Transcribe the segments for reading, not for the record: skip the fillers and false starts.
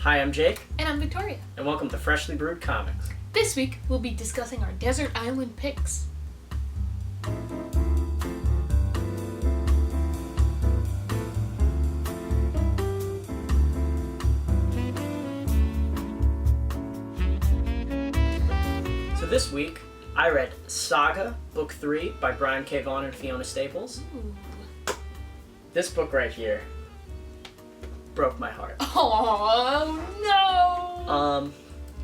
Hi, I'm Jake. And I'm Victoria. And welcome to Freshly Brewed Comics. This week, we'll be discussing our Desert Island picks. So this week, I read Saga, Book 3 by Brian K. Vaughn and Fiona Staples. Ooh. This book right here broke my heart. Oh, no!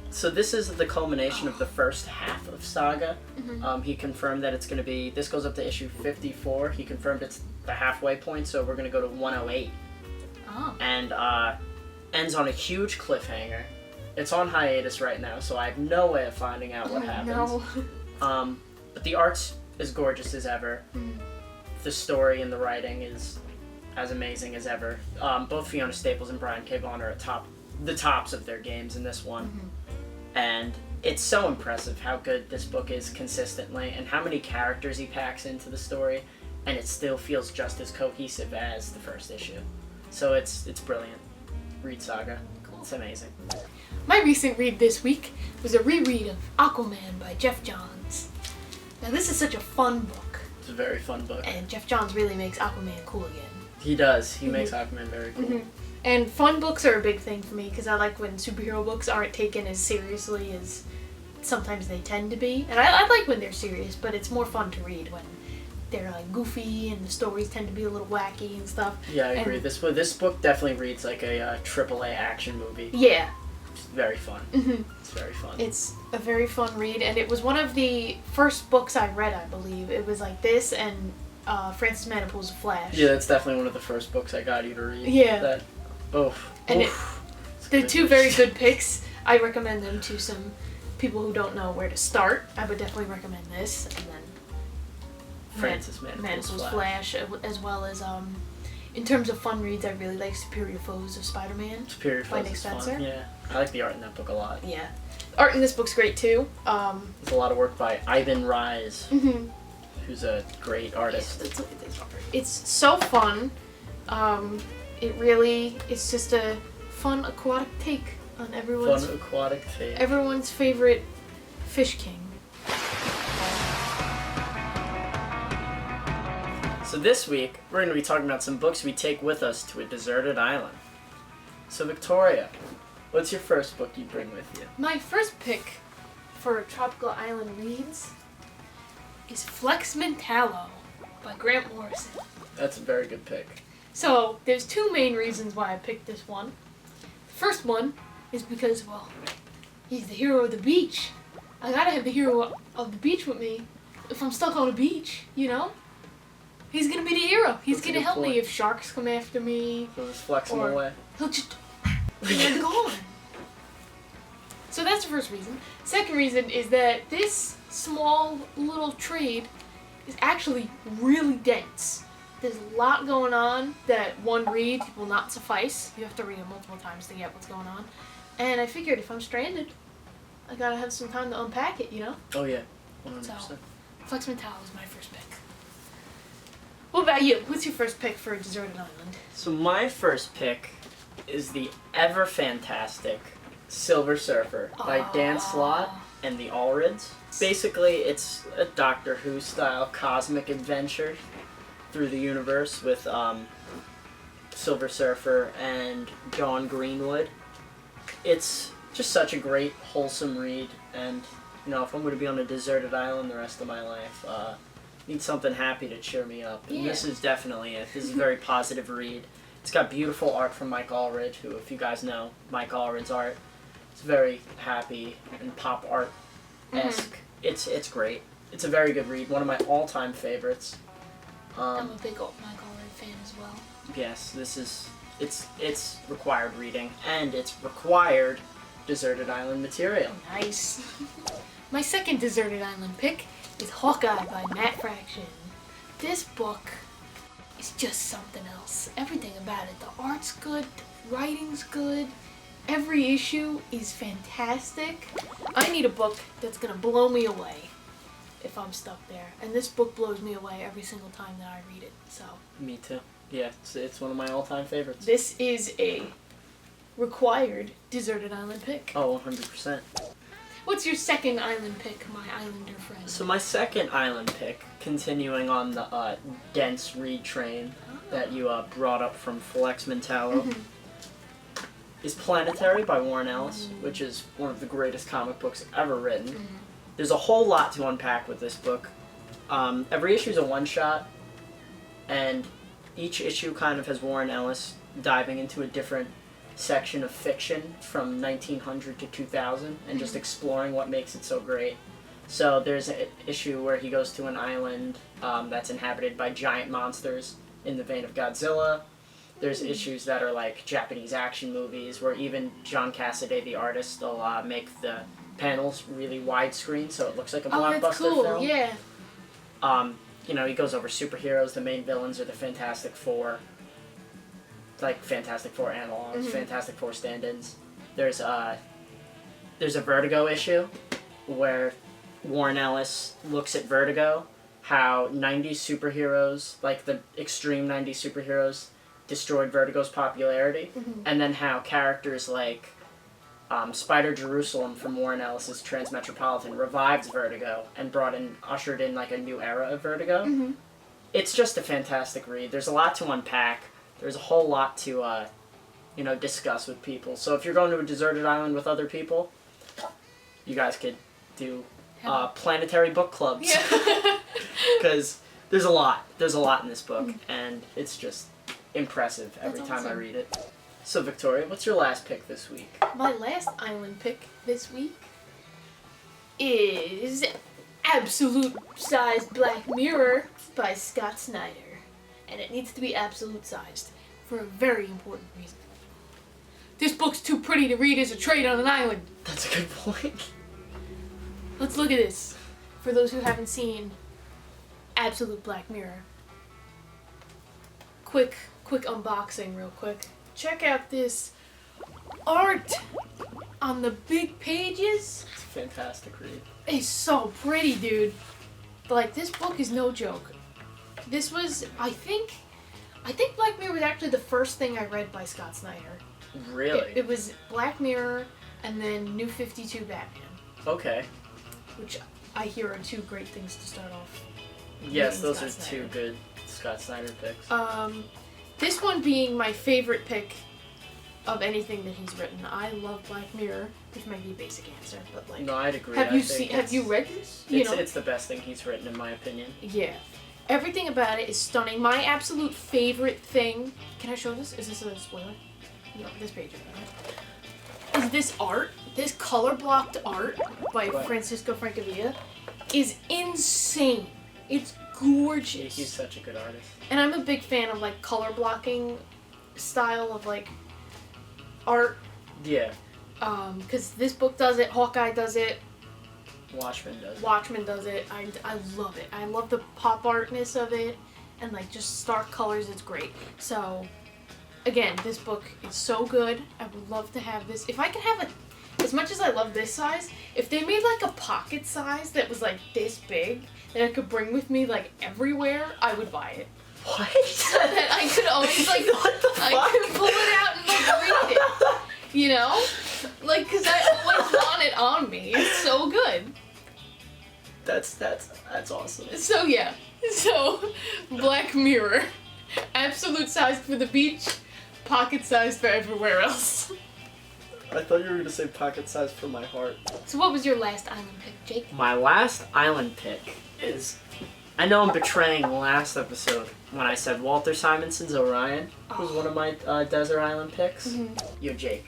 So this is the culmination of the first half of Saga. Mm-hmm. He confirmed that it's going to be, this goes up to issue 54. He confirmed it's the halfway point, so we're going to go to 108. Oh. And ends on a huge cliffhanger. It's on hiatus right now, so I have no way of finding out what happens. No. But the art's as gorgeous as ever. Mm. The story and the writing is as amazing as ever. Both Fiona Staples and Brian K. Vaughn are at the tops of their games in this one. Mm-hmm. And it's so impressive how good this book is consistently and how many characters he packs into the story, and it still feels just as cohesive as the first issue. So it's brilliant. Read Saga. Cool. It's amazing. My recent read this week was a reread of Aquaman by Geoff Johns. Now this is such a fun book. It's a very fun book. And Geoff Johns really makes Aquaman cool again. He does. He makes Aquaman very cool. Mm-hmm. And fun books are a big thing for me because I like when superhero books aren't taken as seriously as sometimes they tend to be. And I like when they're serious, but it's more fun to read when they're like goofy and the stories tend to be a little wacky and stuff. Yeah, I agree. This book definitely reads like a AAA action movie. Yeah. It's very fun. Mm-hmm. It's very fun. It's a very fun read, and it was one of the first books I read, I believe. It was like this and Francis Manapul's Flash. Yeah, that's definitely one of the first books I got you to read. Yeah. And the two very good picks. I recommend them to some people who don't know where to start. I would definitely recommend this, and then Francis Manapul's Flash, as well as in terms of fun reads, I really like Superior Foes of Spider-Man. Superior by Foes Nick is Spencer. fun. Yeah, I like the art in that book a lot. Yeah, art in this book's great too. There's a lot of work by Ivan Reis, Mm-hmm. who's a great artist. Let's look at this art. It's so fun. It's just a fun aquatic take on everyone's favorite fish king. So this week, we're going to be talking about some books we take with us to a deserted island. So Victoria, what's your first book you bring with you? My first pick for Tropical Island Reads is Flex Mentallo by Grant Morrison. That's a very good pick. So, there's two main reasons why I picked this one. The first one is because, well, he's the hero of the beach. I gotta have the hero of the beach with me if I'm stuck on a beach, you know? He's gonna be the hero. He's gonna help me if sharks come after me. He'll just flex him away. He'll just be gone. So that's the first reason. Second reason is that this small little trade is actually really dense. There's a lot going on that one read will not suffice. You have to read it multiple times to get what's going on. And I figured if I'm stranded, I gotta have some time to unpack it, you know? Oh yeah, 100%. So, Flex Mentallo is my first pick. What about you? What's your first pick for a deserted island? So my first pick is the ever fantastic Silver Surfer by Dan Slott and the Allreds. Basically, it's a Doctor Who style cosmic adventure through the universe with Silver Surfer and John Greenwood. It's just such a great, wholesome read, and you know, if I'm going to be on a deserted island the rest of my life, need something happy to cheer me up, and This is definitely it. This is a very positive read. It's got beautiful art from Mike Allred, who, if you guys know Mike Allred's art, it's very happy and pop art-esque. Mm-hmm. It's great. It's a very good read. One of my all-time favorites. I'm a big Mike Allred fan as well. Yes, it's required reading, and it's required deserted island material. Nice. My second deserted island pick is Hawkeye by Matt Fraction. This book is just something else. Everything about it. The art's good, the writing's good, every issue is fantastic. I need a book that's gonna blow me away if I'm stuck there. And this book blows me away every single time that I read it. So Me too. Yeah, it's one of my all-time favorites. this is a required deserted island pick. Oh, 100%. What's your second island pick, my islander friend? So my second island pick, continuing on the dense read train that you brought up from Flex Mentallo, is Planetary by Warren Ellis, which is one of the greatest comic books ever written. There's a whole lot to unpack with this book. Every issue is a one-shot, and each issue kind of has Warren Ellis diving into a different section of fiction from 1900 to 2000 and just exploring what makes it so great. So there's an issue where he goes to an island that's inhabited by giant monsters in the vein of Godzilla. There's issues that are like Japanese action movies where even John Cassaday, the artist, will make the panels really widescreen so it looks like a blockbuster that's cool. film. Yeah. You know, he goes over superheroes. The main villains are the Fantastic Four. Like Fantastic Four analogs, Fantastic Four stand-ins. There's a Vertigo issue where Warren Ellis looks at Vertigo, how 90s superheroes, like the extreme 90s superheroes, destroyed Vertigo's popularity, and then how characters like Spider Jerusalem from Warren Ellis's Transmetropolitan revived Vertigo and ushered in like a new era of Vertigo. It's just a fantastic read. There's a lot to unpack. There's a whole lot to, discuss with people. So if you're going to a deserted island with other people, you guys could do planetary book clubs. Because there's a lot. There's a lot in this book, and it's just impressive every time I read it. So Victoria, what's your last pick this week? My last island pick this week is Absolute-Sized Black Mirror by Scott Snyder. And it needs to be absolute-sized for a very important reason. This book's too pretty to read as a trade on an island. That's a good point. Let's look at this. For those who haven't seen Absolute Black Mirror. Quick unboxing real quick. Check out this art on the big pages. It's a fantastic read. It's so pretty, dude. Like, this book is no joke. This was, I think Black Mirror was actually the first thing I read by Scott Snyder. Really? It was Black Mirror and then New 52 Batman. Okay. Which I hear are two great things to start off. Yes, those are two good Scott Snyder picks. This one being my favorite pick of anything that he's written. I love Black Mirror, which might be a basic answer, but like. No, I'd agree. Have you read this? It's the best thing he's written in my opinion. Yeah. Everything about it is stunning. My absolute favorite thing... Can I show this? Is this a spoiler? No, this page is is this art. This color-blocked art by Francisco Francavilla is insane. It's gorgeous. He's such a good artist. And I'm a big fan of, like, color-blocking style of, like, art. Yeah. Because this book does it. Hawkeye does it. Watchmen does it. I love it. I love the pop artness of it and like just stark colors. It's great. So again, this book is so good. I would love to have this. If I could have as much as I love this size, if they made like a pocket size that was like this big that I could bring with me like everywhere, I would buy it. What? So that I could always like What the fuck? I could pull it out and like read it. You know? Like, because I always want it on me. It's so good. That's awesome. So, yeah. So, Black Mirror. Absolute sized for the beach, pocket sized for everywhere else. I thought you were going to say pocket size for my heart. So, what was your last island pick, Jake? My last island pick is... I know I'm betraying last episode when I said Walter Simonson's Orion was one of my desert island picks. Yo, Jake,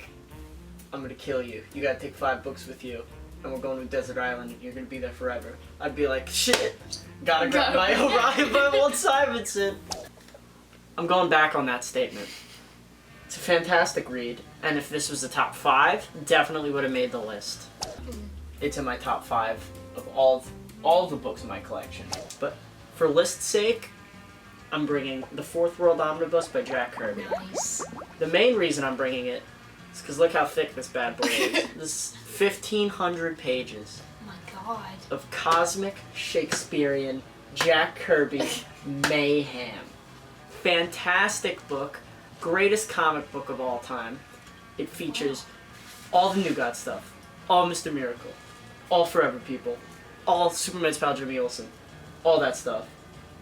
I'm gonna kill you. You gotta take 5 books with you, and we're going to a desert island, and you're gonna be there forever. I'd be like, shit, gotta grab my Orion by Walt Simonson. I'm going back on that statement. It's a fantastic read, and if this was the top 5, definitely would have made the list. It's in my top 5 of all the books in my collection. But for list's sake, I'm bringing The Fourth World Omnibus by Jack Kirby. Nice. The main reason I'm bringing it is because look how thick this bad boy is. This is 1,500 pages Oh my god. of cosmic Shakespearean Jack Kirby mayhem. Fantastic book. Greatest comic book of all time. It features all the New God stuff, all Mr. Miracle, all Forever People, all Superman's pal Jimmy Olsen, all that stuff,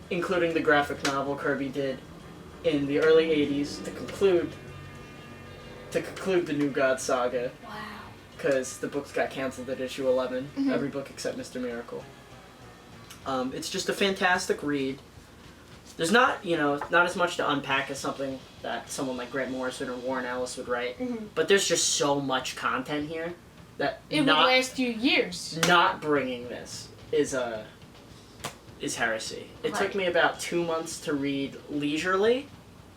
including the graphic novel Kirby did in the early 80s to conclude the New God saga. Wow. Because the books got canceled at issue 11. Mhm. Every book except Mr. Miracle. It's just a fantastic read. There's not as much to unpack as something that someone like Grant Morrison or Warren Ellis would write. Mm-hmm. But there's just so much content here that It would last you years. Not bringing this is heresy. It took me about 2 months to read leisurely.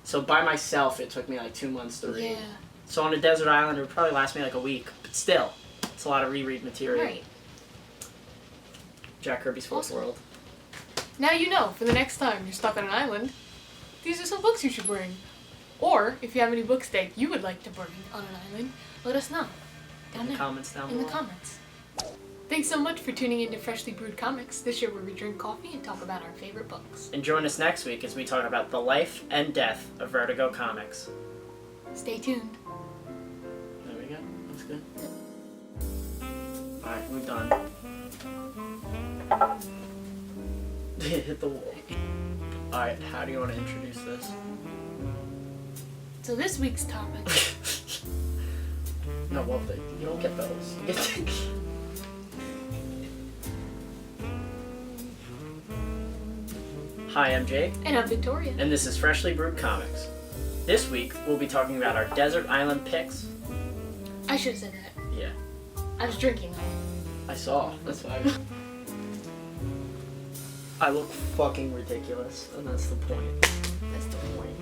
So by myself, it took me like 2 months to read. Yeah. So on a desert island, it would probably last me like a week. But still, it's a lot of reread material. Right. Jack Kirby's Fourth Awesome. World. Now you know, for the next time you're stuck on an island, these are some books you should bring. Or, if you have any books that you would like to bring on an island, let us know. In the comments down In below. the comments. Thanks so much for tuning in to Freshly Brewed Comics, this year where we drink coffee and talk about our favorite books. And join us next week as we talk about the life and death of Vertigo Comics. Stay tuned. There we go. That's good. Alright, we're done. Hit the wall. Alright, how do you want to introduce this? So this week's topic... No, well, you don't get those. You get Hi, I'm Jake. And I'm Victoria. And this is Freshly Brewed Comics. This week, we'll be talking about our desert island picks. I should have said that. Yeah. I was drinking. I saw. That's why I look fucking ridiculous, and that's the point. That's the point.